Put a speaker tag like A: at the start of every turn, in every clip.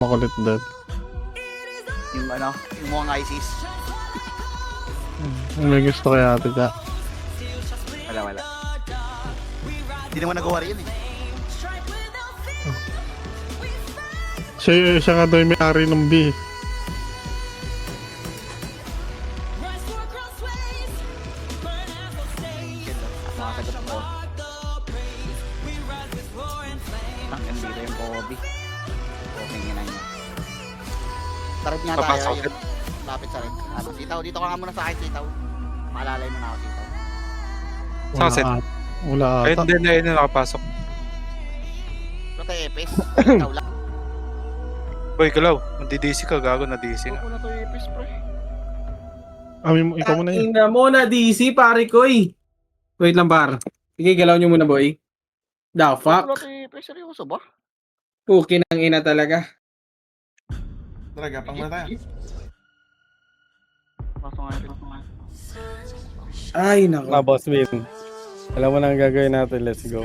A: Makulit din.
B: Yung ano, yung mukhang ISIS.
A: May gusto kaya ate ka.
B: Wala. Hindi naman nagawa rin yun eh.
A: Siya nga daw yung may-ari ng B.
B: Mga sagot ko. Ang ganda yung Bobby. Okay nga na niya. Tarot nga tayo
C: Papasok.
B: yun. Lapit sa rin. Sitaw, dito ka nga muna sa akin, Sitaw. Maalalay mo na ako, Sitaw.
C: Sunset.
A: Wala
C: Ayun
A: ata.
C: din na nakapasok.
B: Ito tayo, Epes. Sitaw lang.
C: Boy, galaw. Mandi-DC ka, gago na DC nga.
B: Huwag na to, Epes, pre.
A: Ikaw muna yun.
D: Ina mo na DC, pare ko eh. Wait lang, par. Sige, galaw nyo muna, boy. The
B: Huwag na
D: fuck?
B: to, Epes. Seryoso ba?
D: Puki ng ina talaga.
E: Talaga, pang muna tayo.
B: Pasok nga rin.
D: Ay, nako.
F: Boss Win. Alam mo na ang gagawin natin, let's go.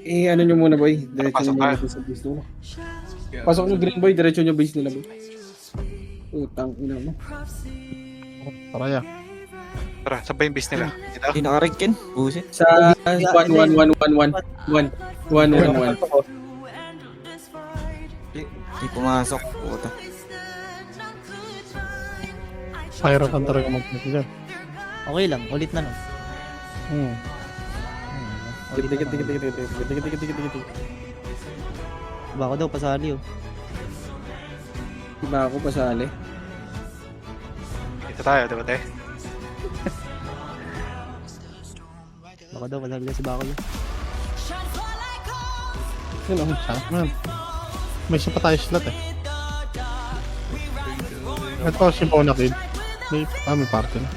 D: Eh, ano nyo muna, boy. Diretso
C: Pasok
D: nyo muna
C: tayo.
D: sa base nila. Pasok nyo, green boy. Diretso nyo base nila, boy. Utang ina mo.
A: Tara ya.
C: Tara, sabay yung base nila. Dito.
G: Hindi nakarig yan. Buset.
D: Sa 1-1-1-1-1. 1-1-1.
G: Hindi pumasok. Puta.
A: Fire ka talaga mag-click dyan.
G: Okay lang. Ulit na nun. Ulit na naman. Baka daw pasali oh.
D: Diba ako pasali?
C: Dito tayo, diba tayo?
G: Baka daw pasali si Bako yun.
A: Yun ang chat man. May isa pa tayo slot eh. Ito si Bonakid. May party na.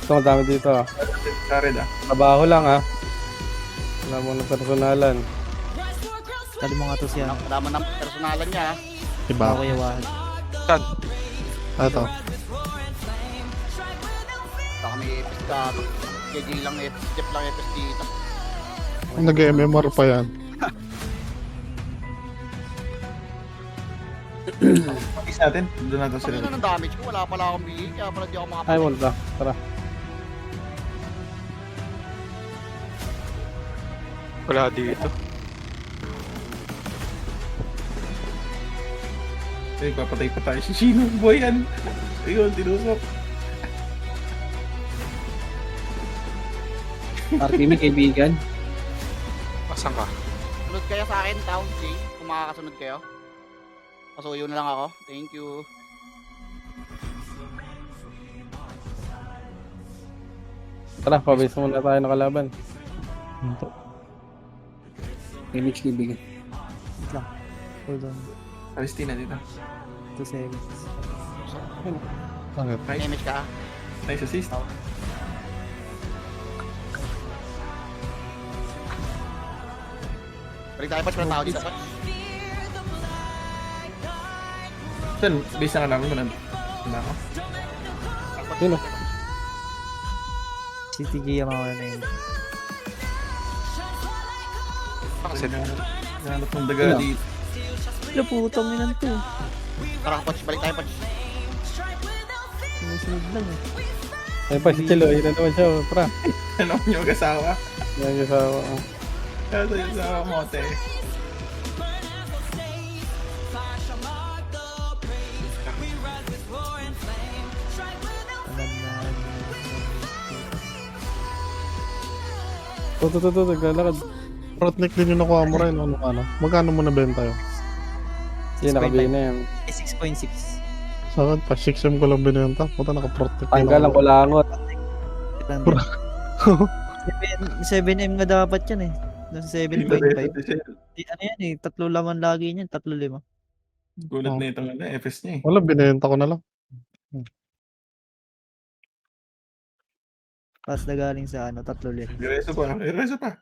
F: Ito, ang dami dito ah.
E: Kared ah.
F: Trabaho lang ah. Wala mo na personalan.
G: Tali mo nga to siya.
B: Wala mo ng personalan niya, ha?
A: Iba.
G: Bako yawahan.
C: Saan?
A: Ito.
B: Baka may Epes ka. KJ lang, Jeff lang Epes dito.
A: Nag-MMR pa yan.
E: Pag-is natin, doon natin
B: Pag
E: sila.
B: ano ng damage ko, wala pala akong bigay. Kaya pala di ako
F: Ay,
B: makapag-
F: wala. Tara.
C: Wala dito.
E: Ay, papatay pa tayo. Sino boy yan? Ayun, tinusok.
D: RP, may kaibigan.
C: Asan ka?
B: Sunod kayo sa akin, Town J. Kung makakasunod kayo. Pasuyo na lang ako. Thank you.
F: Tara, pabis muna tayo nakalaban.
D: Image kaibigan.
G: Wait lang. Hold on.
E: Palestina dito.
G: 2 seconds.
A: Bakit?
E: Nice.
B: Damage ka, ha?
E: Nice assist.
B: Balik tayo, Patch. Walang tao dito, Patch.
E: Saan? Base na ka namin. Wala ako.
F: Sino?
G: Si TG yung mga na yun.
C: Kasi
E: Nanap ng daga
D: Wala.
E: dito.
G: Wala putang yun to.
B: Tara, Patch. Balik tayo, Patch.
G: Sinusunod lang eh.
F: Ay pa si Chilo, ayun na naman siya. Tara.
E: Ano nyo mag-asawa?
F: Yan yung sa...
E: Kaya yung asawa mo, te.
G: Alam na.
F: Ito, naglalakad.
A: Protnick din yung nakuha mo rin. Ano? Magkano mo nabenta yun?
F: Yan, nakabili na yan.
G: 6.6.
A: Sa akin pa, 6M ko lang binenta. Puta naka-protnick.
F: Tanggal ang kulangot.
G: 7M nga dapat yan eh. Nasa 7.5.
E: Gulat
G: Ano yan eh, 3 laman lagi niyan, 3-5.
E: na itong ano, FS niya eh.
A: Wala, binenta ko na lang.
G: Tapos na galing sa ano, 3-5.
E: Rereso pa. Rereso pa.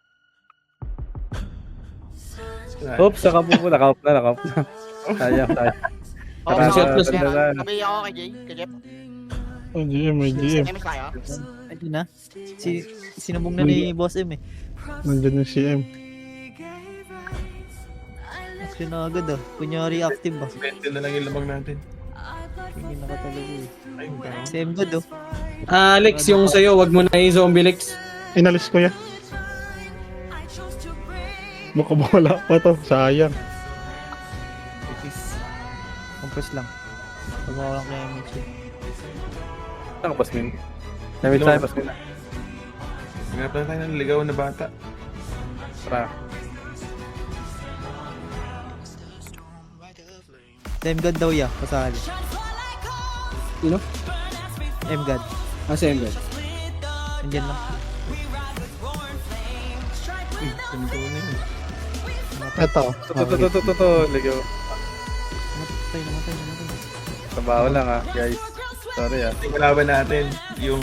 F: Oops, nakap na. Sayang.
B: Oh,
F: Tara,
B: so,
F: tara.
B: sabi ako kay Jay, kay Jeff.
A: May GM, may GM.
B: MS tayo.
G: Ayun na. Sinubong na ni Boss M eh.
A: Nandiyan yung CM.
G: Action na agad ah. Kunyari active ah.
E: 20 na lang yung lamang natin.
G: Hindi nakatalaga eh.
E: Ay, gano'n.
G: Si M God oh.
D: Alex, yung sa'yo, wag mo na i-zombie Lex.
A: Inalis ko yan. Baka wala pa to. Sayang.
G: Compress lang. Pag mawalang kaya MH eh.
F: Saan ka, Basmin? Damage tayo, Basmin.
E: Naghanap lang tayo ng ligaw na bata.
F: Tara.
G: Si M God daw ya. Pasali.
D: Sino?
G: M God.
D: Si Ember.
G: Andyan lang.
E: Ganito na yun.
A: Eto.
F: Ito. Ligaw.
G: Namatay.
F: Trabaho lang ha, guys. Sorry ah.
E: Yung kalaban natin, yung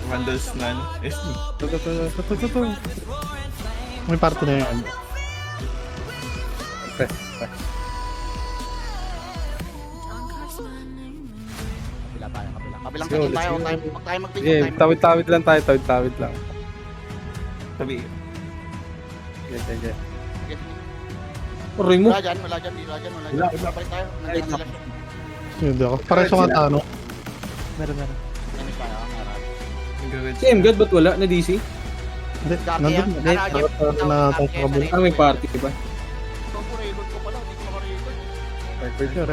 E: Vandals na SD.
F: Ito.
A: May party na yun.
F: Press.
B: Kabila tayo, kabila. Kabilang
F: Let's go,
B: team tayo,
F: let's go.
B: huwag tayo mag-ping.
F: Sige, tawid-tawid lang tayo. Tawid lang.
E: Sabi,
F: Sige.
D: Aray mo.
B: Wala dyan. Babalik tayo. Nandiyan sila.
A: Hindi ako. Pareso nga tano.
G: Meron.
B: Damage tayo, meron.
E: nag-red.
D: Si Emgad ba't wala na DC?
A: Hindi.
B: Dati
A: Nandun.
B: yan.
A: Hindi. Na tayo sa kabila.
D: May party ba?
B: Record ko pala, hindi ko makarecord.
F: Record nyo.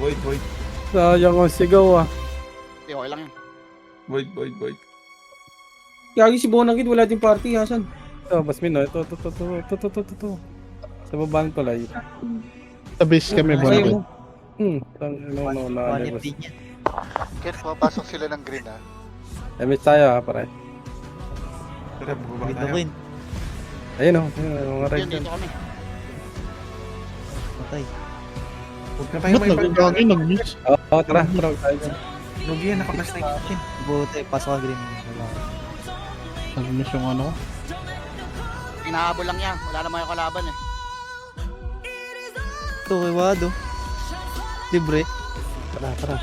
E: Void.
F: Sayang ang sigaw ah.
B: Hindi, okay lang yun.
E: Void.
D: Kaya si Bonang Kid wala din party, Hasan.
F: Ito, Basmin no. Ito. Sa baba ng tulay.
A: Sa base kami ba
D: Ayaw
A: na
D: mo.
F: No.
G: One FP niya.
H: Ken, pumapasok sila ng green ha.
F: Damage tayo ha, pare.
E: Tara, bubaba
G: Dito
E: tayo.
G: ko yun.
F: Ayun o. Mga red
B: Yun,
F: dyan.
B: dito kami.
G: Matay.
E: Huwag na tayo
A: Ba't
E: may
A: nagagagi? Nag-miss.
F: Oo, tara. Marami tayo dyan.
E: Lugi yan, nakapas na yung
G: Buti, pasok ka green. Wala.
A: Nag-miss yung ano.
B: Pinahabol lang yan. Wala naman yung kalaban eh.
G: Ito kay Wado. Libre.
A: Tara.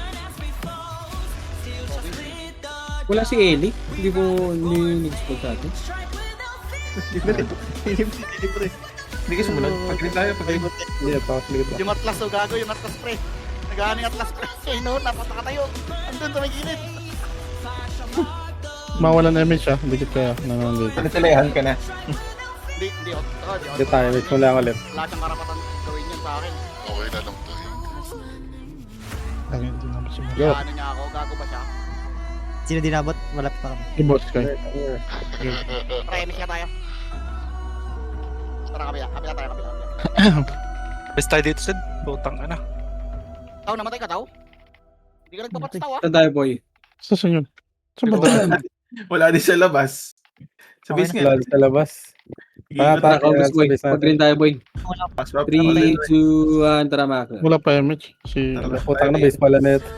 D: Wala si Ellie. Hindi po nag-spot sa atin.
G: Libre.
E: Hindi ka sumunod. Pag-green tayo, pag-green.
F: Hindi, tapos ligid ba?
B: Yung atlas o gago, yung atlas pre. Nagano yung atlas pre. Eh no, napatakayo. Andun sa may gilid.
A: Mawalan image ah. Dikit kaya. Nandito.
E: Panatalayahan ka na.
B: Hindi.
F: Hindi tayo, wait mo lang ulit.
B: Wala siyang karapatan gawin yan sa akin.
H: Okay na lang to eh.
A: Ayun, hindi naman siya.
F: Go.
B: Ano niya ako, gago ba siya?
G: Sino dinabot? Malapit na kami.
A: Si boss kayo.
B: Tara, emis ka tayo. Tara, kabila tayo.
C: Best tayo dito, Sid. Putang ana.
B: Tao, namatay ka, Tao? Hindi ka nagpapatas, Tao, ah.
D: Saan tayo, boy?
A: Saan yun? Saan ba tayo?
E: Wala din sa labas. Sa base nga.
F: Wala sa labas.
E: Ikot
F: Tara,
E: na.
D: Compass, boy. Pag-green tayo, boy.
E: Swap
D: 3,
E: na pala.
D: 2, 1, tara maka.
A: Wala pa image. Si...
F: Putang na base pala na ito.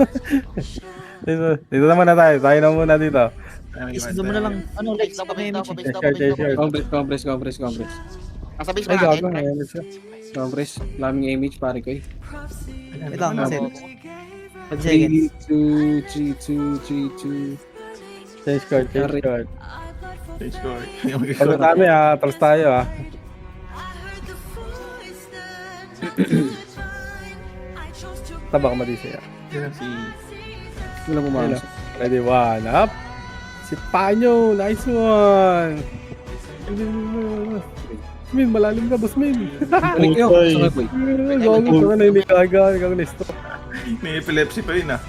F: Dito naman na tayo. Tayo na muna dito.
G: Isundo mo na lang. Ano, Lex? Kami MH.
D: Compress.
B: Nasa base
F: Ay,
B: ba
F: gago.
B: natin?
F: Ayan siya.
D: Compress. Laming image, pare ko eh.
G: Ito ang set. 5 seconds.
D: 3, 2.
F: Change card.
E: Change score.
F: Pagod namin ha. Talas tayo ha. Tabak madisi ha.
E: Si
D: Wala pumasok.
F: Ready, one up. Si Panyo. Nice one. Min, malalim ka, boss Min.
D: Balik nyo.
A: Putay.
D: Sakay, boy.
F: Gawin ko na hindi kaga. Ikaw listo.
E: may epilepsy pa yun ah.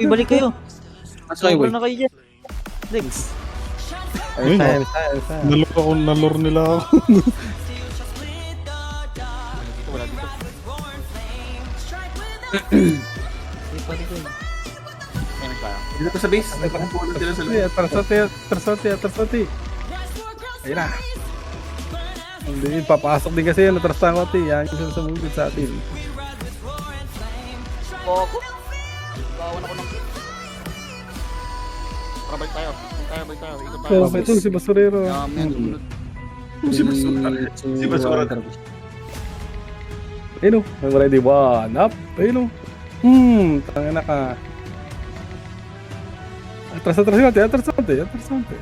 G: Ibalik kayo.
D: Sakay, boy.
G: Sobrang na kayo dyan. Lex.
A: Ayun,
F: Ayun tayo.
A: Nalur nila ako.
B: Emis tayo.
E: Dito pa sa base. Nagpapulot sila sa loob.
F: Atrasoti. Ayun na. Hindi, papasok din kasi yan. Atras na konti. Yan yung sumugod sa atin.
B: Koko. Bawan ako ng... Tara, balik tayo. Ikot tayo.
F: Oh, ito si Basurero.
B: Yan, sumunod.
E: Si Basura. Si Basura.
F: Ayun o. I'm ready. One up. Ayun o. Tangina ka. Atras konti.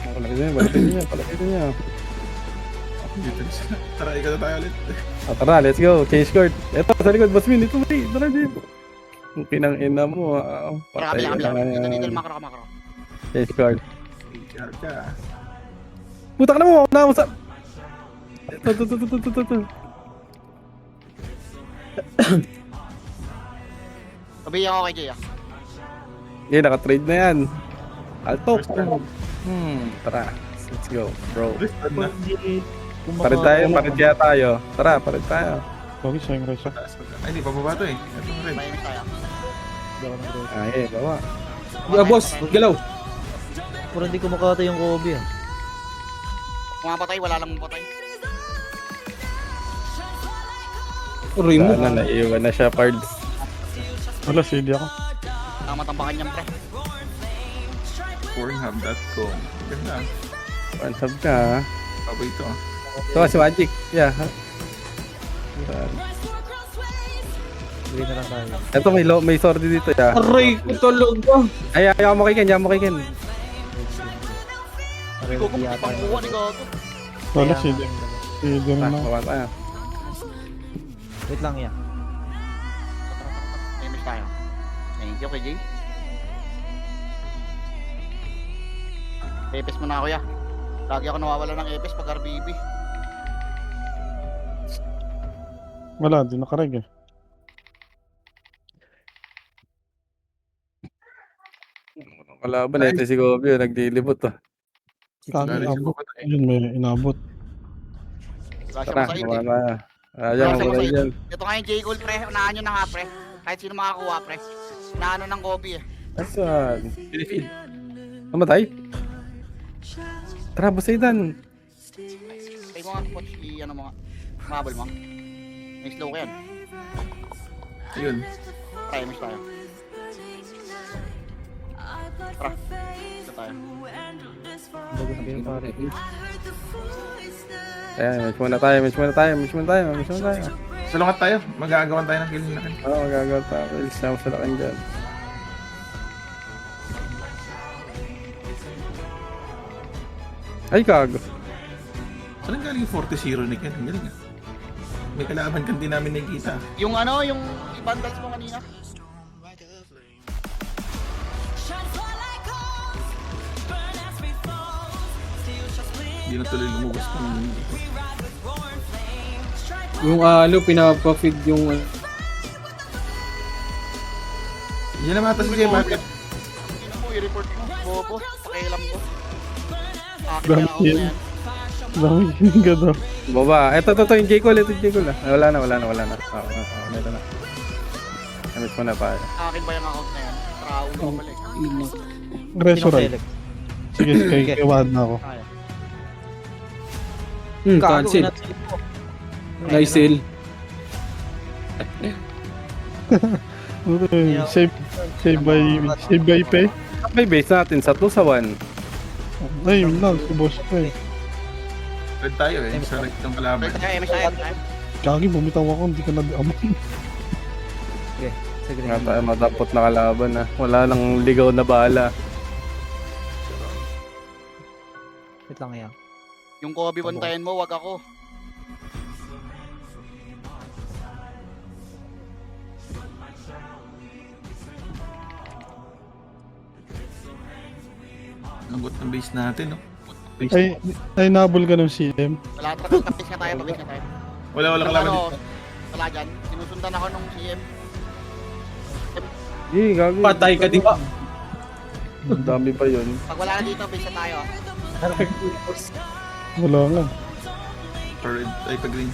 F: Balikin niya.
E: Dito na sila. Tara, ikaw na tayo ulit.
F: Tara, let's go. Change court. Eto, sa likod. Basmin, ito, May. Tara, Jim. Ang pinang-ina mo.
B: Para
F: Patay
B: kabila,
F: ka na
B: kabila. Dito,
F: yan.
B: makro, makro.
F: Change court.
E: HR ka.
F: Puta ka na mo. Una mo sa... Ito.
B: Kabihan ako kay Jay, ah.
F: Okay, naka-trade na yan. Alto. Tara. Let's go, bro.
E: Listed na.
F: Parid kaya tayo. Tara, parid tayo.
A: Bakit siya yung resa?
E: Taas ko. Ay, di pa baba to eh. Ito na rin.
B: May tayo.
F: Ay, bawa.
D: Boss, galaw.
G: Pero hindi ko makata yung Kobe ah.
B: Kung mapatay, wala lang mapatay.
D: Uray mo.
F: Sana naiiwan na siya, Pards.
A: Wala, CD ako.
B: Tama-tambakan niyan, pre.
E: Pornhub.com. Ganda.
F: One sub ka, ha?
E: Pabay ito.
F: Ito si Magic. Yeah.
G: Hindi na lang tayo.
F: Ito, may sordi dito, ya.
D: Aray ko talaga.
F: Ay, ayaw mo kay Ken,
B: Ikaw kung pangkuha ni Gago.
A: Wala, CD. CD rin ako.
F: Bawa tayo.
G: Wait lang yan.
B: May miss tayo. Thank you kay Jay. Epes mo na ako, ya. Lagi ako nawawala ng epes pag RBB.
A: Wala, di nakareg eh.
F: Kalaban, ito si Gobi, nagdilibot, to.
A: Kami
E: Galing si
A: inabot.
E: Baba tayo.
A: Yun, may inabot.
B: Wala siya
F: Tara,
B: masayid,
F: bawa
B: eh.
F: tayo. Ayan,
B: Wala siya
F: mabulay
B: masayid.
F: dyan.
B: Ito nga yung J Gold, pre. Unahan nyo na nga, pre. Kahit sino makakuha, pre. Unahan ng Kobe, eh.
F: Asan? Namatay? Tara, Busaydan.
B: Ay, mga coach, ano mga, mabal mo. May slow ka yan.
E: Ayun.
B: Try, miss tayo. Tara, ito tayo.
G: Bago na kayo pare.
F: Ayan, match muna tayo.
E: Salungat tayo. Magagawan tayo ng kill na rin.
F: Oo, magagawa tayo. Ilis na sa lakan dyan. Ay, kago.
E: Saan ang galing yung 40-0 ni Ken? Ang galing ah. May kalaban kan din namin nakikita.
B: Yung ano, yung i-bundles mo kanina.
E: Hindi na tuloy lumubos kung dito.
D: Yung pinapa-feed yung...
E: Yan naman ata si Jay Market.
B: Sino mo, i-report mo. Bobo, pakialam ko. Akin
A: Dami
B: na ako
A: yun.
B: na yan.
A: Dami yung gado.
F: Baba. Ito, yung J-Call. Ay, wala na. Ito na. Namit mo na pa.
B: Akin ba yung account na yan? Traulo ko balik.
A: Resurrect. Sige, kay Wad na ako.
B: Kaya.
D: Cancel. Nice sale.
A: Save by pay.
F: May base natin sa 2 sa 1.
A: Ay, yun lang. Si boss ko eh.
E: Red tayo eh. Sa right ng kalaban.
B: Balik tayo, miss tayo.
A: Kagi, bumitaw ako. Hindi ka na-amon.
G: Sa green.
F: Nga tayo matapot na kalaban na. Wala nang ligaw na bala.
G: Wait lang yan.
B: Yung Kobe bantayan mo, wag ako.
E: Langgot ng base natin, no?
A: Ay, nabol ka ng CM.
B: Wala, tapis na tayo, tapis na tayo.
E: Wala kalaban
B: Ano,
E: dito.
B: wala dyan. Sinusundan ako nung CM.
F: Gago.
D: Patay ka, di ba?
F: Ang dami pa yun.
B: Pag wala na dito, base na tayo. ah.
A: Wala nga.
E: Or red, ay pa green.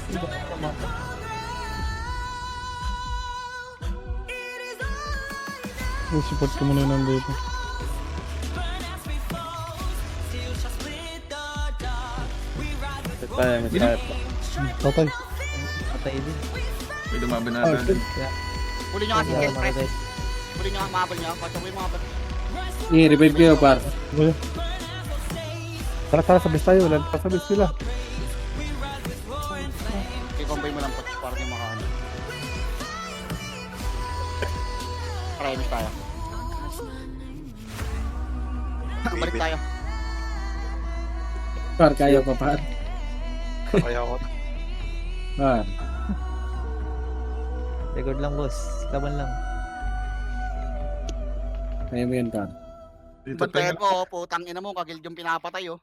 A: Support ko muna yung nandito.
F: Tayo.
A: Patay.
G: Patay din.
E: May lumaban natin.
B: Huli nyo kasi Ken, pre. Huli nyo, mahabol nyo. Pasaboy mga bat.
D: I-revive kayo, par.
A: Wala.
F: Tara, sabis tayo. Wala pa sabis sila.
B: I-combine mo lang po para di makaano. Miss tayo. Balik tayo.
D: Par, kaya pa par.
C: Kaya ako.
D: Par.
G: Record lang, boss. Laban lang.
D: Kaya mo yan, par.
E: Dito
B: Bantayan
E: tayo.
B: ko, putang ina mo, kagil yung pinapatay oh.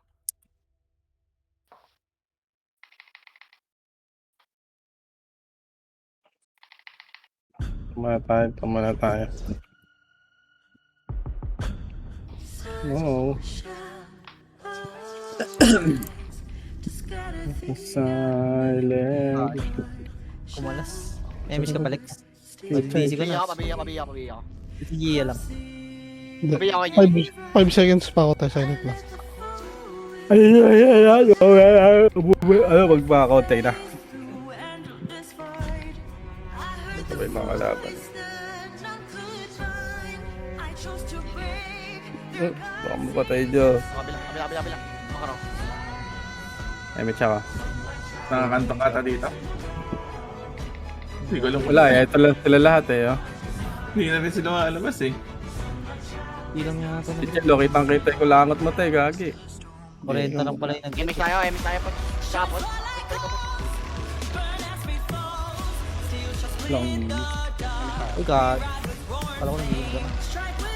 F: Tama na tayo. Oo. Silent.
G: Kumalas. Miss ka, Palex. Busy ka na.
B: Pabiya ako.
G: Sige lang.
A: Hindi.
B: Pabiya ako niya.
A: 5 seconds pa ako tayo silent lang.
F: Ano, magpapakautay na. Sabay mga kalaban. Baka mapatay dyan.
B: Kabila. Makaraw.
F: Ay, may tsaka.
E: Nakakantong kata dito. Hindi ko alam.
F: Wala eh, ito lang sila lahat eh. Oh.
E: Hindi na rin sila makalabas eh.
G: Hindi lang yata na.
F: Chelo, kitang-kita ko langot mo tayo, gagi.
G: 40 lang pala yung
B: Emis tayo pag sapot.
F: Lang.
G: Uy, God. Kala ko nagiging ka na.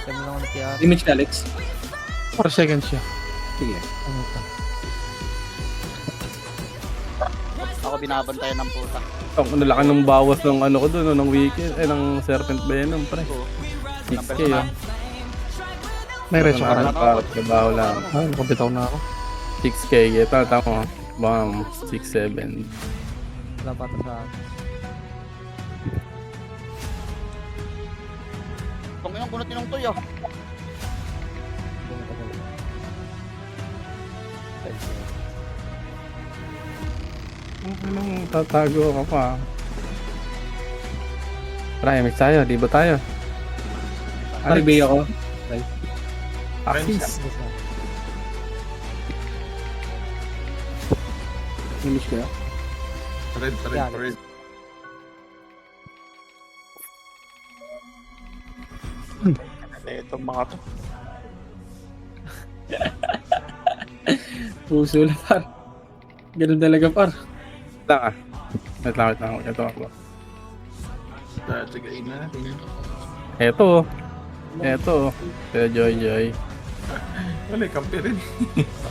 G: Kami lang ako nagkiyari.
D: Image ka, Alex.
A: 4 seconds siya.
D: Sige.
A: Ano to?
B: Ako binabantayan ng puta.
F: Ang laki ng bawas ng ano ko doon, ng weekend, ng Serpent Venom, pre.
B: Oo.
F: 6K yun.
A: May reso ka rin.
F: Trabaho lang.
A: Ah, nakabitaw na ako.
F: 6K, ito, tama. Bam, 6-7.
G: Wala pa ito sa akin.
B: Kung inong bunot ninong tuyo.
F: Anong tatago ka pa? Tara, mix tayo, di ba tayo?
D: Paribay ako.
F: Axis.
D: Image ka.
E: Red.
C: Itong mga to.
D: Puso na, par. Ganun talaga, par.
F: Lang ah. Wait lang. Ito ako.
E: Tatagain natin.
F: Ito. Kaya Joy.
E: Wala, kampi rin.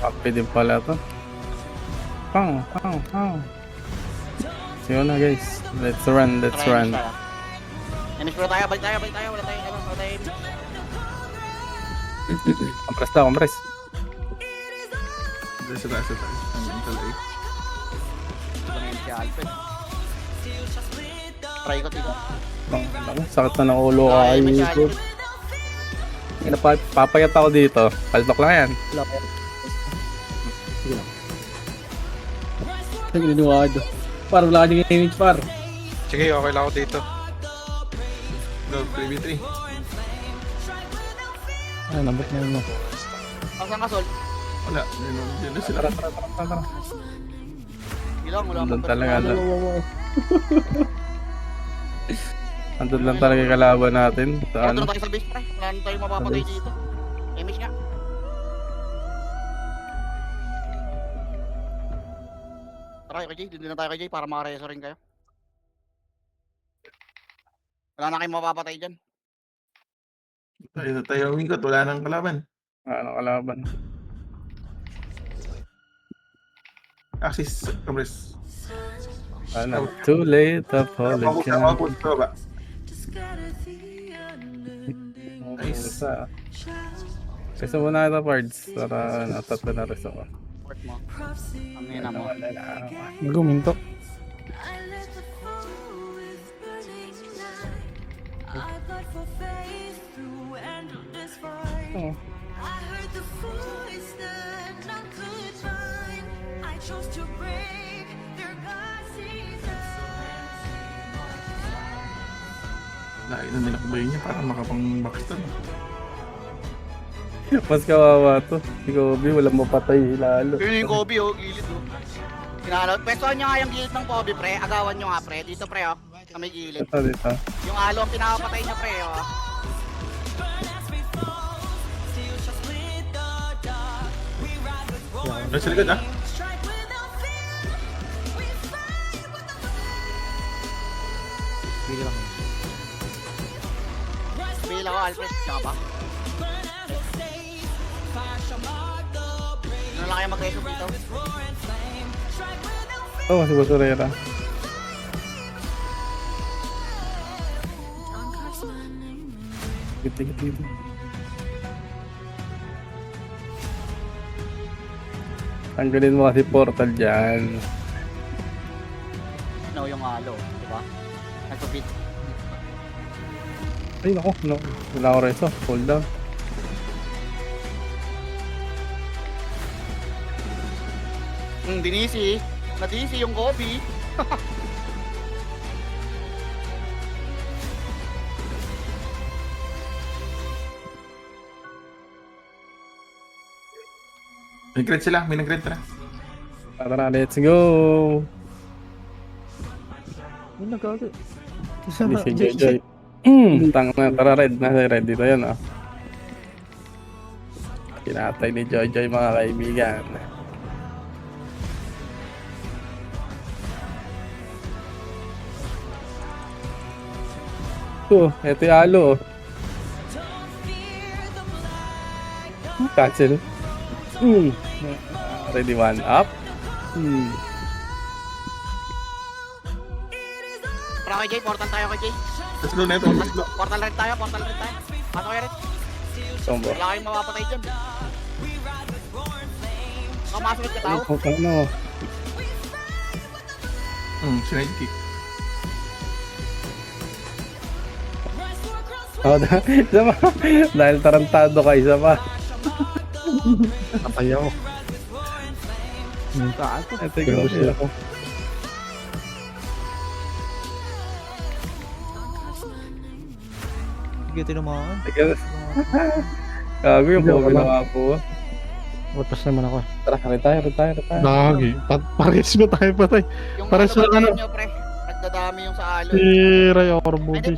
F: Kape din pala to. Pang. Sige na guys. Let's run.
B: Emis ko tayo, balik tayo. Wala tayo.
F: Compres.
E: Sa taas. Ang talay.
B: Si Alfred. Try ko tito.
F: Sakit na ng ulo ka.
B: Ay, Emis si Alfred.
F: Papayat ako dito. Paltok lang yan.
G: Wala pa.
D: Ang ininuwad. Par, wala ka din image, par.
C: Sige, okay lang ako dito.
E: Go, 3v3.
A: Ah, nabot na yun mo.
B: Asan ka, Sol?
E: Wala, yun na sila.
F: Tara.
B: Wala
F: Andun
B: pa.
F: talaga. Andun lang talaga yung kalaban natin. Sa
B: Ano
F: ano?
B: tayo sa base, pre? Wala na tayo mapapatay dito. Emis nga. Tara kayo kay Jay, dito na tayo kay Jay para makareso rin kayo. Wala na kayong mapapatay dyan.
E: Tayo na tayo umikot, wala nang kalaban.
F: Ano kalaban?
E: Axis, Compres.
F: Ano? Too late,
E: Tama
F: apologize.
E: po ito ba? Nice.
F: Kasi muna ito, Pards. Para natatlo na rin ako.
B: Support mo. Ang ina mo.
A: Guminto.
F: Oh.
E: Lain na nilakbay niya para makapang-backstab.
F: Mas kawawa to. Si Kobe, walang mapatay lalo.
B: Yun yung Kobe oh, gilid oh. Pinalo. Pwestohan nyo nga yung gilid ng Kobe pre. Agawan nyo nga pre. Dito pre oh. Sa may gilid.
F: Dito.
B: Yung alo ang pinakapatay niya pre oh.
E: Sa likod ah.
B: Alfred. Tsaka pa. Ano lang kayo mag-reso dito?
F: Oo, si Basurera. Git. Tanggalin mo kasi portal dyan.
B: No, yung halo. Diba? Nagpapit.
F: Ay, naku. No. Wala ko reso. Hold down.
B: Dinisi. Nadisi yung Kobe.
E: Nag-red sila, may nag-red tara.
F: Tara, let's go!
G: Yun na gago.
F: Hindi si Joy. Tang na, tara red. Nasa red dito yan, oh. Kinatay ni Joy mga kaibigan. Eto yung halo, oh. Cancel. Ready, one up.
B: Tara kay Jay, portal tayo kay Jay.
E: Let's go neto, let's go.
B: Portal red tayo. Pasok kayo red.
F: Sombo.
B: Wala kayong mapapatay dyan. Kamasok ka tao.
F: Ano?
E: Sinide kick.
F: Isa pa. Dahil tarantado ka, isa pa.
A: Patay ako.
G: Gago.
F: Ito yung
A: Pero
F: ako.
G: Sige, tinamaan.
F: Gago yung
A: Hindi,
F: Bobby
A: wala.
F: na nga po.
A: Wapas naman ako.
F: Tara, retire.
A: Lagi. Pares ba tayo patay?
B: Yung
A: Para
B: ano
A: sa
B: ba
A: ano?
B: nyo, pre? Nagdadami yung sa alo.
A: Si Ray or
B: Hindi,
A: Bubis.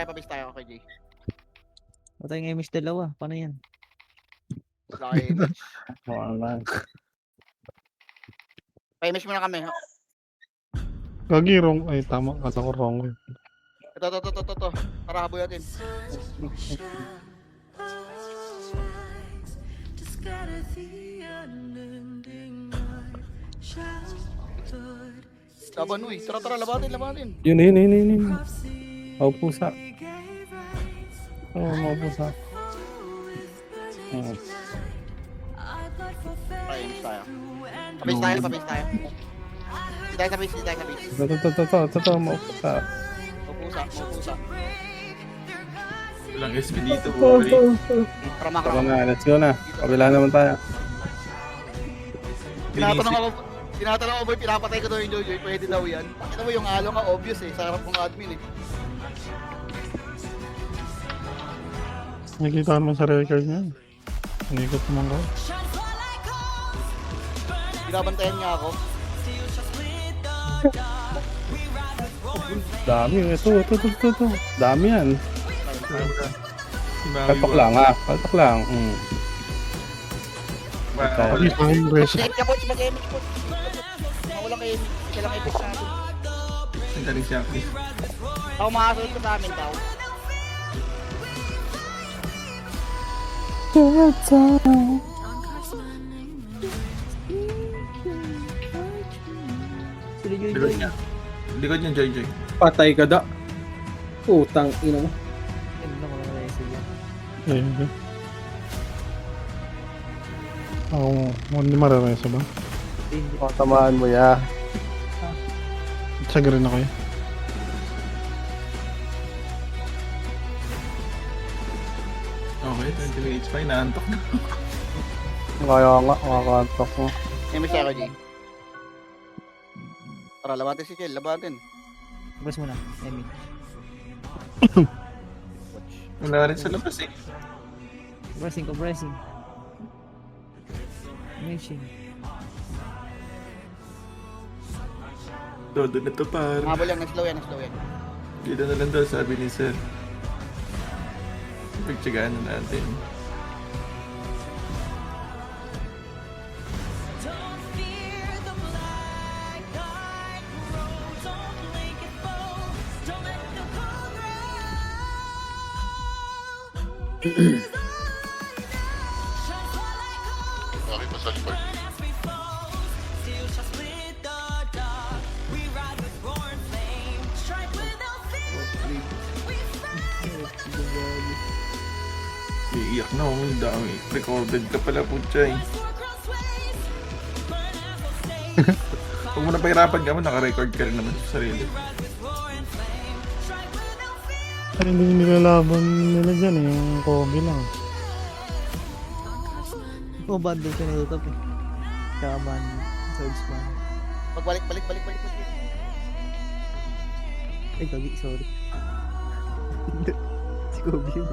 B: pabis tayo kay Jay.
G: Patay ng image dalawa. Paano yan?
B: Laki. Pa-image muna kami.
A: Gagi, wrong. Ay, tama. Kata ko wrong.
B: Ito. Tara, haboy natin. Laban, uy. Tara, labatin.
F: Yun. Mau pusa. Mau pusa.
B: Pa-image tayo. Pabis tayo. Hindi tayo sa base.
F: Ito, mau pusa.
B: Mapusa.
E: Walang SP dito, Bobby.
B: Krama.
F: Tara na, let's go na. Kabila naman tayo.
B: Tinatanong ko boy, pinapatay ko daw yung Jojoy, pwede daw yan. Pakita mo yung halo nga, obvious eh, sa harap ng admin eh.
A: Nakikita naman sa record niya. Nanikot naman ko.
B: Binabantayan niya ako.
F: Dami, ito. Dami yan.
E: Si Maui
F: Kalpak
E: ba?
F: lang ha.
A: Hindi sa akin reso.
B: Date ka po, mag-image po. Mawalang kayo, isa lang image sa atin.
E: Ang galing siya, please.
B: Ako makasunod ko sa amin daw.
G: Sila Joy
E: Likod
G: Joy.
E: niya. Likod niya, Joy.
D: Patay ka da. Putang ina mo.
G: Ganda ko lang na sila.
A: Ayun. Hindi marareso ba?
G: Hindi.
F: Tamaan mo ya.
A: Tsaka rin ako eh.
E: Okay, 20 HP, naantok na.
F: Kaya nga, makakantok mo.
B: Image ako, G. Tara, labatin si Kel, labatin.
G: Press mo na. Image.
E: Wala rin sa labas eh.
G: Compressing. Imaging.
E: Todo na to par.
B: Habol yan, slow yan.
E: Dito na lang daw, sabi ni Sir. Pagtsagaan na natin.
H: Okay pa sa likod.
E: Iiyak na ako. Ang dami. Recorded ka pala po, Chay. Huwag mo na pahirapan ka mo. Naka-record ka rin naman sa sarili.
A: Ay, hindi nilalaban nila dyan eh. Yung Kobe lang.
G: Oh, bundle ka na ito eh. Tsaka man, swordsman.
B: Pagbalik.
G: Ay, gagi, sorry. Si Kobe yun.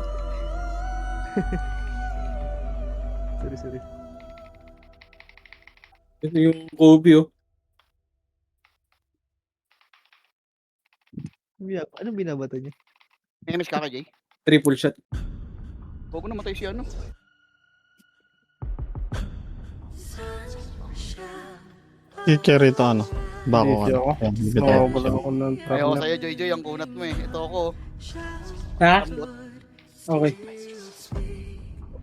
G: Sorry.
D: Ito yung Kobe, oh.
G: Anong binabato niya?
B: Enemies ka ka, Jay.
D: Triple shot.
B: Huwag ko namatay si ano.
A: I-carry ito ano. Bako
F: Easy
A: ano.
F: ako.
A: Yan, hindi
F: Oo,
A: tayo.
F: wala ako ng
B: Ayaw ko
F: trap.
B: sa'yo, Joy. Ang kunat mo eh. Ito ako.
D: Ha?
B: Ambot.
D: Okay.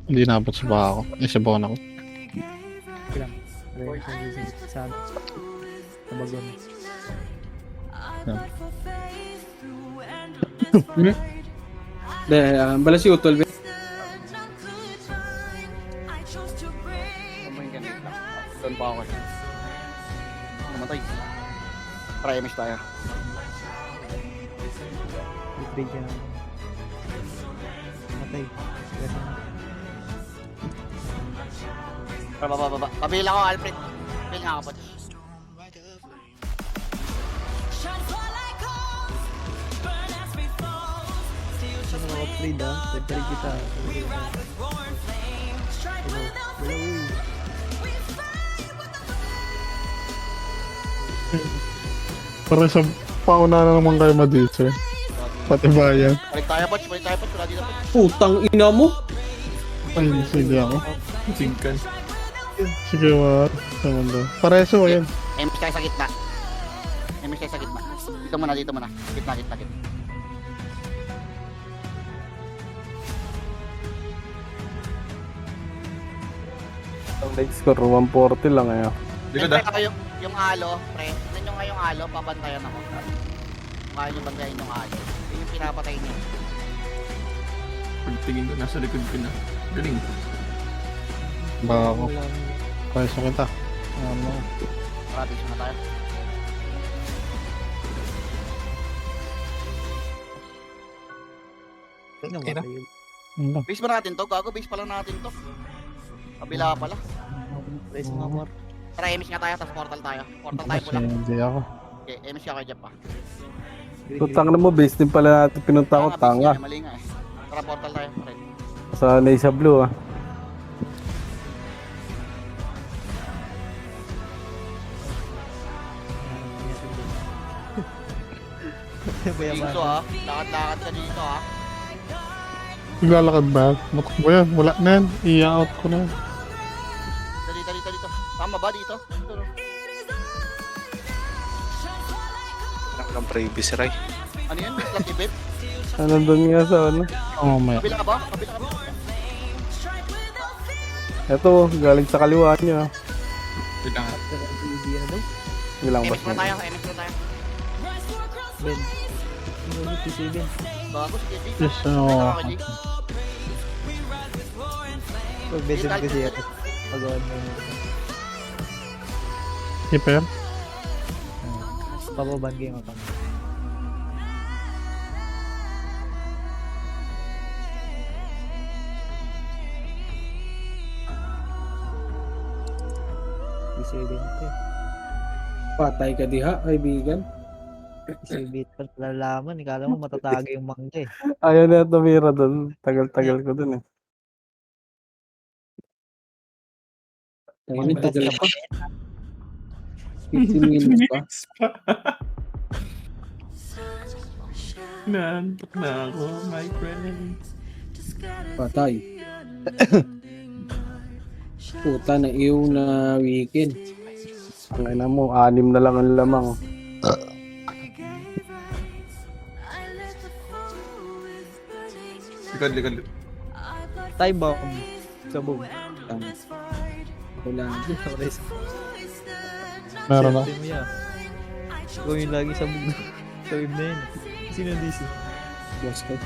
A: Hindi naabot sa bako. Sa bako ako.
G: Kailang. Sa bagon.
D: Bala si Utol.
B: Kumain ka nito. Doon pa ako. Namatay. Try enemies tayo.
G: Big ka na. Matay.
B: Baba. Pabila ko, Alfred. Pabila nga ako po.
G: Ano mga upgrade ah? Pwede kita.
A: Para sa pauna na naman kayo madito eh. Pati bayan.
B: Balik tayo, Poch. Wala dito, Poch.
D: Putang ina mo.
A: Ay, sige ako.
E: Singkan.
A: Sige mga. Samanda. Pareso yan.
B: Enemies tayo sa gitna. Dito muna. Gitna.
F: Ang next score, 140 lang eh.
E: Likod
B: Siyempre
E: ah.
B: ako yung alo, pre. Tignan nyo nga yung alo, pabantayan ako. Kaya nyo bantayan yung alo. Yun yung pinapatay niyo.
E: Pagtingin ko, nasa likod ko na. Galing.
A: Bako. Pareso kita. Ano.
B: Practice na tayo.
G: Namatay yun.
A: Ano lang.
B: Base ba natin to? Gago, base pa lang natin to. Kabila pala.
G: Raise mga more.
B: Tara, emis nga tayo, tapos portal tayo. Portal tayo
A: Kasi
B: pula.
A: hindi ako.
B: Okay, emis ka kayo dyan pa.
F: Tutang na mo, base din pala natin pinunta ko,
B: Base
F: tanga.
B: nga, mali nga eh. Tara, portal tayo. Red.
F: Sa Nasa Blue ah.
B: Dito ha. Lakad-lakad ka dito ha.
A: Naglalakad ba? Matakbo yan. Wala na yan. I-out ko na yan.
B: Dito. Tama ba dito? Dito, no?
C: Ang previous si Ray.
B: Ano yun? May flat event?
F: Nandun nga sa ano.
A: Oo, mamaya.
B: Kabila ka ba?
F: Eto, galing sa kaliwa niya.
E: Wait lang.
G: Hindi na daw.
F: Ilang
B: Emis
F: bas
B: na
F: na.
B: tayo. Emis na tayo.
G: Ben. Ano yung PC Ben?
B: Bago, sige, G.
A: Yes,
B: Teka
A: oo.
B: ako, G.
G: Pag Ben din kasi ako. Pagawan mo yun.
A: Keeper.
G: Papaban game ako. PC Ben ko eh.
D: Patay ka diha, kaibigan.
G: PC Ben pa lalaman. Ikala mo matatago yung mangga eh.
F: Ayaw na tumira doon. Tagal-tagal ko doon eh.
D: Ayun, tagal pa. 15 minutes pa.
E: Nantok na ako, my friend.
D: Patay. Puta na iyo na weekend.
F: Ang ina mo, 6 na lang ang lamang.
E: Likod.
G: Time bomb. Sabog.
D: Wala.
A: Meron na.
G: Swerte mo yan. Ikaw yung lagi sabog. Sa web na yun. Sino ang DC?
D: Boss ko.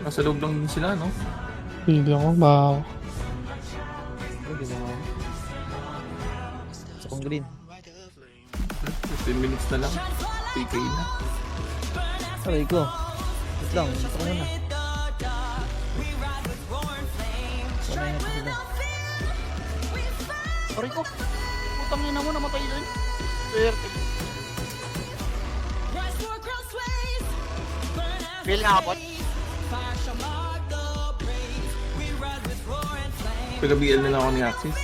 E: Nasa loob lang din sila, no?
A: Hindi ako, baka ako.
G: Hindi mo nga. Sa kong green.
E: 15 minutes na lang. PK na.
G: Aray ko. Wait lang. Ito ko muna. Wala na pa sila.
B: Sorry ko. Putang ina mo, namatay yun. Swerte. Feel nga ako.
E: Pag-BL na lang ako ni Axis.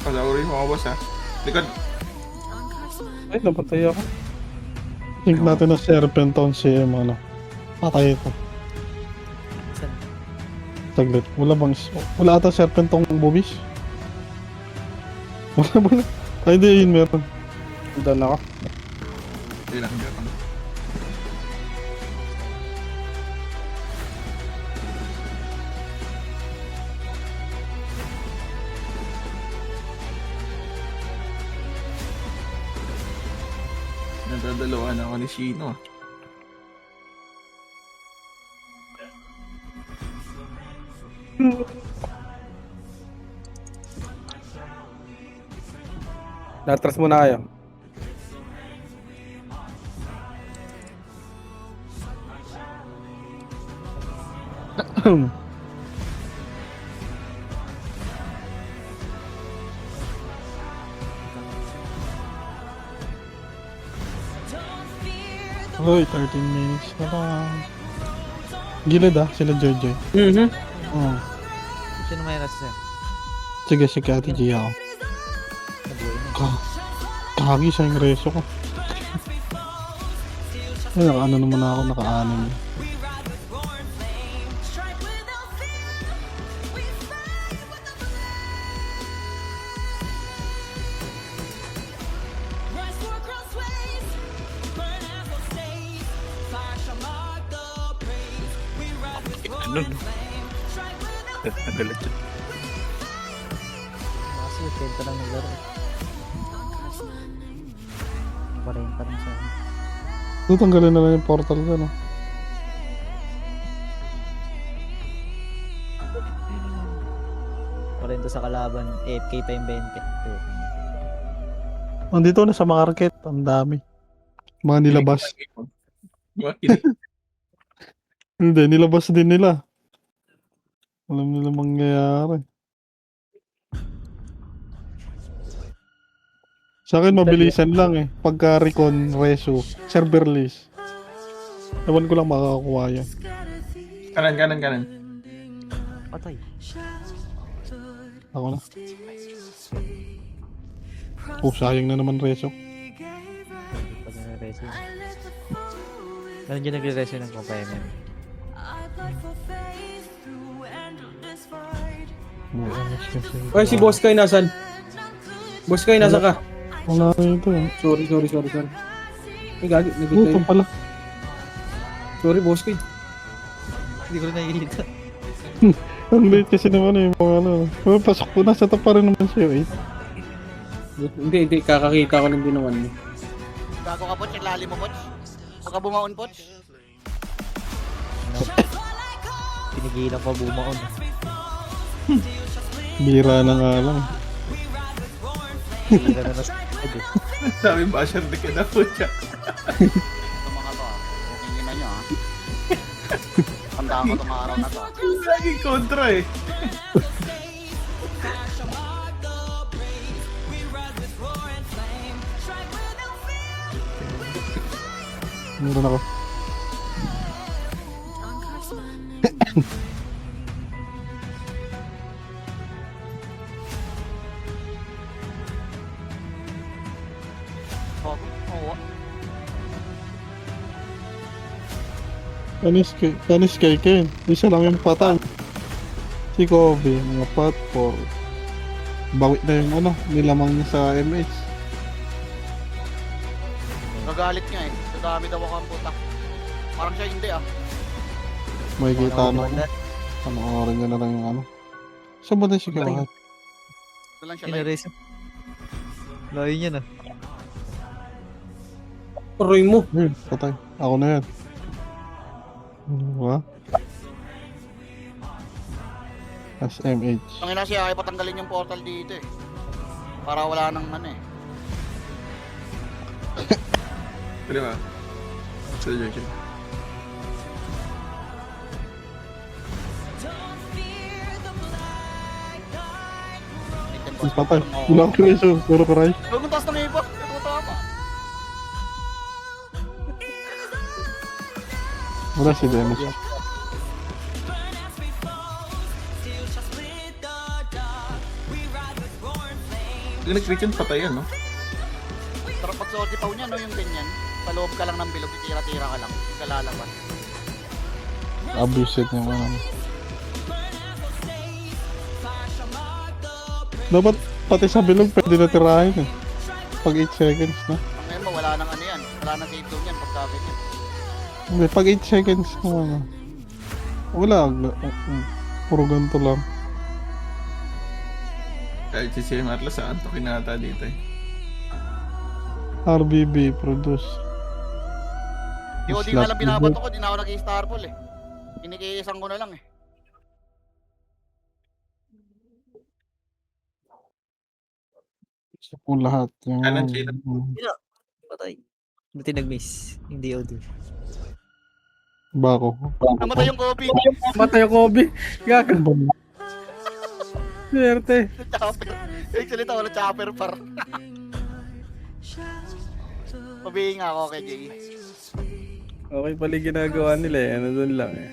E: Pag-auri mo ako, boss, ha? Likod.
F: Ay, napatay ako.
A: Think natin na Serpenton si ano. Patay ito.
G: Saan?
A: Saglit. Wala ata Serpentong bubis? Wala. Ay, di yun meron.
F: Doon ako.
E: Hindi lang, hindi lang. Nadadalawan ako ni Shino.
F: Natras muna kayo.
A: Uy, 13 minutes na lang. Gilid sila Joy. Oh.
G: Sino may rest sa'yo?
A: Sige, sige, Ate Gia ako.
G: Nabuhay na.
A: Kagi sa yung reso ko. Ay, naka-ano naman ako, naka-anim.
C: Ano? Nagalat yun.
G: Kasi 30 lang naglaro. 40 lang sa akin.
A: Tutanggalin na lang yung portal ka, no?
G: Sa kalaban, AFK pa yung 20.
A: Nandito na sa market, ang dami. Mga nilabas. Hindi, nilabas din nila. Alam nila mangyayari. Sa akin, mabilisan lang eh. Pagka recon, reso, server list. Ewan ko lang makakakuha yan.
E: Kanan.
G: Patay.
A: Ako na. Oh, sayang na naman reso.
G: Pag nare-reso. Ganun dyan nagre-reso ng papa-MM.
D: Ay, si Boss Kai nasan? Boss Kai, nasa ka?
A: Wala na ito eh.
D: Sorry. Ay, gagi. Nagit
A: Ito
D: tayo.
A: pala.
D: Sorry, Boss Kai.
G: Hindi ko rin nakikita.
A: Ang late kasi naman eh. Mga ano. Oh, pasok ko na. Sa top pa rin naman siya eh.
D: Hindi. Kakakita ko ng ginawan mo.
B: Gago ka, Poch. Ang lalim mo, Poch. Huwag ka bumaon, Poch.
G: Pinigilan pa bumaon.
A: Bira na nga lang.
G: Pinigilan na nasa head eh.
E: Sabi ba siya ka na po siya.
B: Ito mga to, okay nyo na nyo, ha. Tandaan ko itong araw na to.
E: Laging kontra eh.
A: Meron ako.
B: Oo.
A: Kanis kay Ken. Isa lang yung patay. Si Kobe, mga pat for bawi na yung ano, nilamang niya sa MH.
B: Nagagalit niya eh. Dadami daw ako ang puta. Parang siya hindi ah.
A: May kita na.
G: Banda.
A: Panoorin niya na lang yung ano. Saan ba na si Kawahit?
B: Ito lang siya live.
G: Kinares. Layo niya na.
D: Roy mo.
A: Patay. Ako na yan. Diba? SMH.
B: Ang ina siya ay patanggalin yung portal dito eh. Para wala nang ano eh.
E: Pwede ba? Suggestion.
A: Patay. Wala akong reso. Puro karay.
B: Huwag mong taas ng iba. Ito tama.
A: Wala si Dennis.
E: Pag nag-crit yun, patay yan, no?
B: Pero pag sa ultipaw niya no yung ganyan. Sa loob ka lang ng bilog. Tira-tira ka lang. Hindi ka lalabas.
A: Abuse niya ano. Dapat pati sa bilog pwede na tirahin eh. Pag 8 seconds na.
B: Ang ngayon mo wala nang ano yan. Wala nang save zone yan pagka ganyan.
A: Hindi, pag 8 seconds na ano. Wala. Puro ganito lang.
E: Kahit si CM Atlas, antokin na ata dito eh.
A: RBB produce.
B: Di ko di nga lang binabato ko. Di na ako nag-i-starball eh. Pinikiisang ko na lang eh.
A: Isa po lahat. Yung,
E: Kanan, Chino.
G: Patay. Buti nag-miss. Hindi OD.
A: Bako.
B: Namatay yung Kobe.
F: Matay yung Kobe. Gaga. Swerte.
B: Chopper. Actually ito wala chopper par. Pabihin nga ako kay Jay.
F: Okay pala yung ginagawa nila eh. Ano dun lang eh.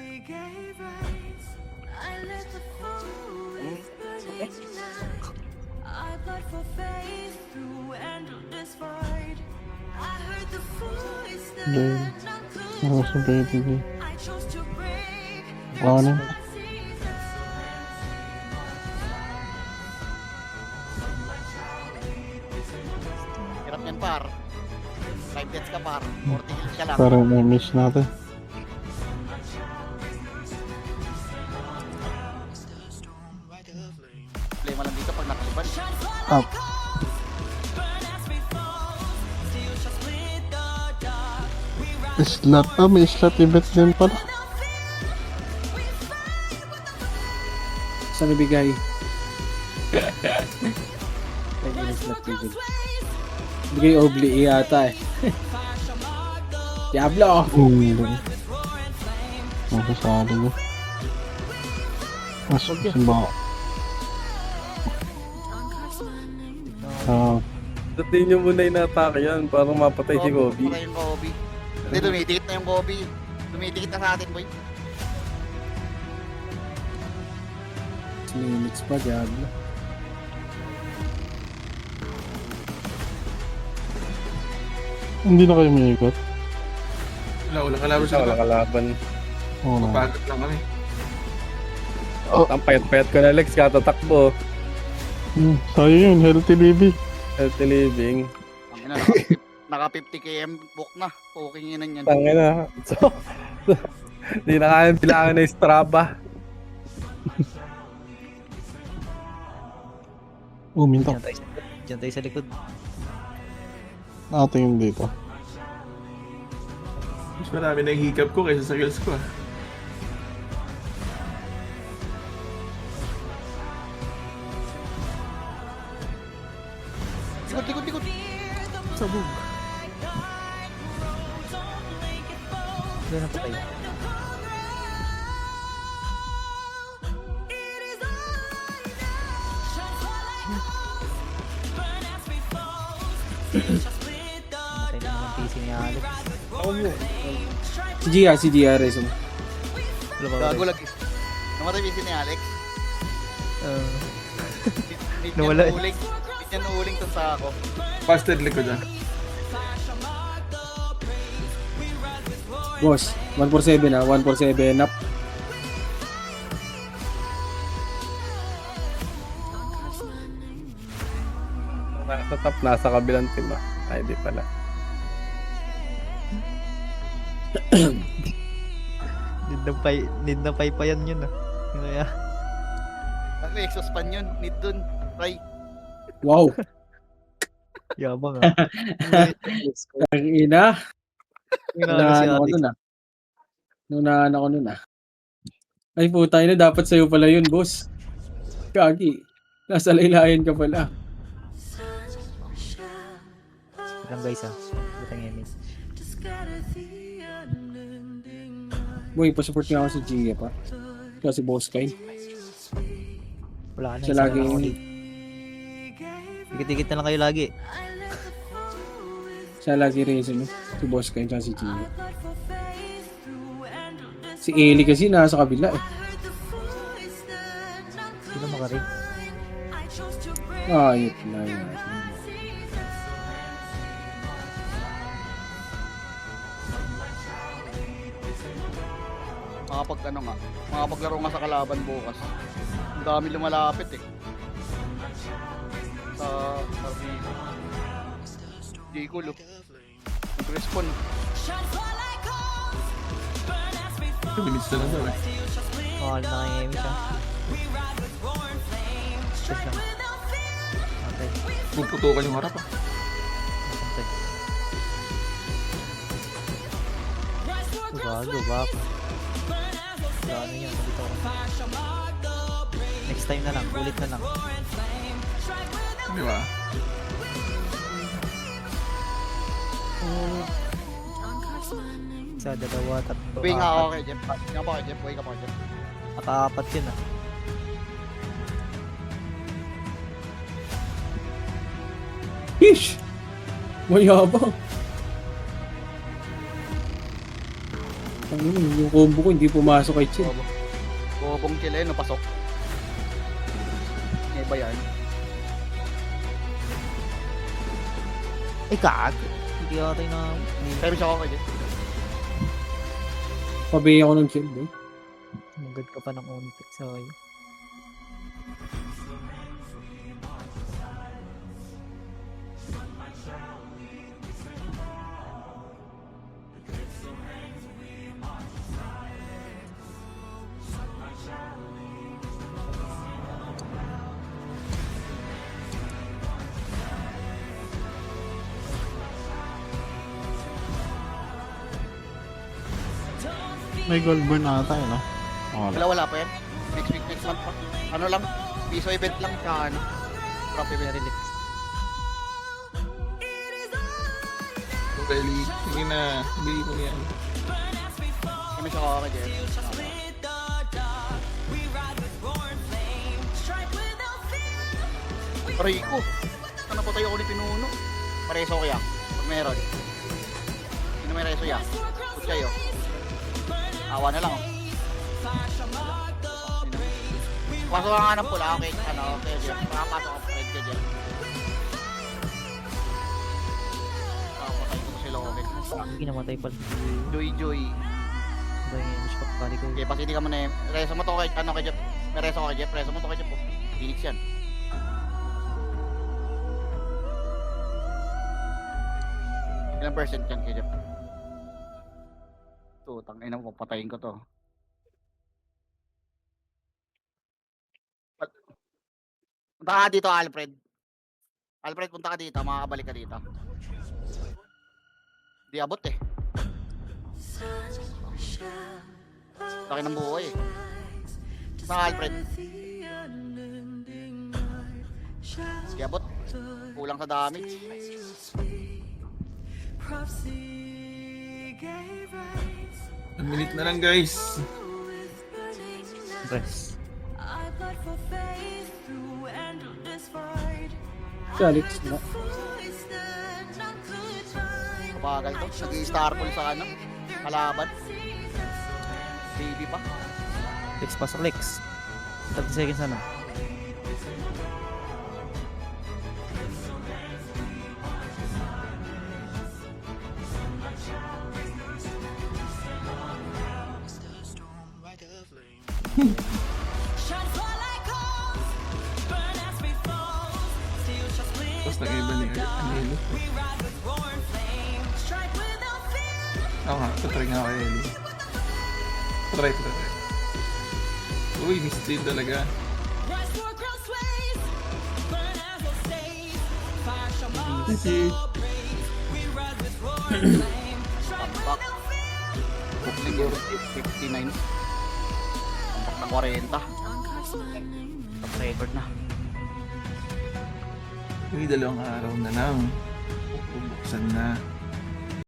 A: Then, ako sa PTV. Ako na.
B: Hirap yan par. 5 deaths ka par. 40 kills ka lang.
A: Parang may miss natin.
B: Problema lang dito pag nakaliban.
A: Up. Slot. May slot event din pala.
D: Saan ibigay? Bigay Obli yata eh. Diablo!
A: Hindi. Masasali ko. Mas simbaho.
F: Dating nyo muna yung atake yan para mapatay si Kobe.
B: Patay yung Kobe. Hindi, dumidikit na yung Kobe. Dumidikit na sa atin, boy.
D: Minutes pa, Diablo.
A: Hindi na kayo may ikot.
E: Wala kalaban
F: Wala
E: sa
F: kalaban.
A: Oo na.
E: Pagod lang kami.
F: Ang payat-payat ko na Lex, katatakbo.
A: Sayo yun, healthy baby.
F: Healthy living.
B: Ang ina, naka 50 km book na. Poking inan yan.
F: Tangin na. So, di na kaya bilangan na yung Strava.
A: Minto.
G: Diyan tayo sa likod.
A: Nakatingin dito.
E: Mas marami na yung hiccup ko kaysa sa kills ko ah.
B: Likod.
G: Sabog. Doon na patay. Namatay na naman PC ni Alex.
D: Si GR is
G: Wala ba?
B: Gago lagi. Namatay busy ni Alex. Need
G: Nawala eh.
B: yan uling. Need yan uling to sa ako.
E: Busted likod ah.
D: Boss, 147 ah, 147 up.
F: Nasa top, nasa kabilang team ah. Ay, di pala.
G: Need na pay pa yan yun ah. Kaya,
B: Ano, exhaust fan yun. Need dun. Try.
D: Wow.
G: yabang ah.
D: Ang ina.
G: Inaano si
D: Nunahan ako
G: Alex.
D: nun ah. Nunahan ako nun ah. Ay puta na, dapat sa'yo pala yun, boss. Kagi. Nasa laylayan ka pala.
G: Lang guys ah. Butang image.
D: Boy, pasupport nga ako sa Gia pa. Kasi boss kayo.
G: Wala ka na.
D: Siya
G: isa
D: lagi
G: lang ako dito. Dikit-dikit na lang kayo lagi.
D: Siya lagi reason eh. Si boss kayo tsaka si Gia. Si Eli kasi nasa kabila eh.
G: Sino makarig?
D: Ayot na yun.
B: Makapaglaro nga sa kalaban bukas. Ang dami lumalapit eh. Sa Sarvino. J-Cool oh. Nag-respawn.
E: 2 minutes na lang daw eh.
G: Mahal na kay image ah. Check lang. Okay.
E: Puputukan yung harap ah.
G: Okay. Gago, baka. Wala ano yun, nandito ako. Next time na lang, ulit na lang.
E: Di ba?
G: Isa, dalawa, tatlo,
B: Uwi nga ako
G: apat.
B: kay Jeff. Nga pa kay Jeff. Uwi ka pa kay Jeff.
G: Nakaapat yun ah.
D: Ish! Mayabang. Ang ina, yung combo ko hindi pumasok kay Chin.
B: Bobong chileno, pasok. May ba yan?
G: Ay, gago. Hindi ata yung na...
B: Pero siya ako kay Jeff.
D: Pabay ako ng Chin, boy.
G: Magad ka pa ng unti sa kayo.
A: May gold burn ata eh, no? Wala.
B: Wala pa yan. Next week, next month pa. Ano lang? Piso event lang. Tsaka ano? Drop event.
G: Relax.
E: Belly. Sige na. Bili mo yan.
B: Kami siya ako kay Jeff. Rico. Ano po tayo ko ni Pinuno? Pareso kaya. Pag meron. Sino may reso ya? Put kayo. Awa na lang oh. Pasok ka nga ng pula. Okay, ano, okay Jeff. Makapasok ako friend kay Jeff. Pakapatay ko sila okay.
G: Hindi namatay pala.
B: Joy.
G: Ba yung image pa bali ko.
B: Okay, pas hindi ka muna eh. Reso mo to kay, ano kay Jeff. May reso ko kay Jeff. Reso mo to kay Jeff oh. Phoenix yan. Ilang percent yan kay Jeff? Ito, tangina mo, patayin ko to. Punta ka dito, Alfred. Alfred, punta ka dito. Makakabalik ka dito. Di abot eh. Laki ng buhay eh. Saan ka, Alfred? Di abot. Kulang sa damage.
E: One minute na lang guys.
G: Press.
D: Si Alex na.
B: Kabagal to. Nag-i-star pull sa ano. Kalaban. Baby pa.
G: Lex, pasok Lex. 30 seconds na lang.
E: Tapos nag-iba ni Anelo. Oo nga, patry nga ako kay Ellie. Patry. Uy, misteal talaga.
B: Tambak. Siguro 59. Tambak na 40. Top record na.
E: Uy, 2 araw na lang. Bubuksan na.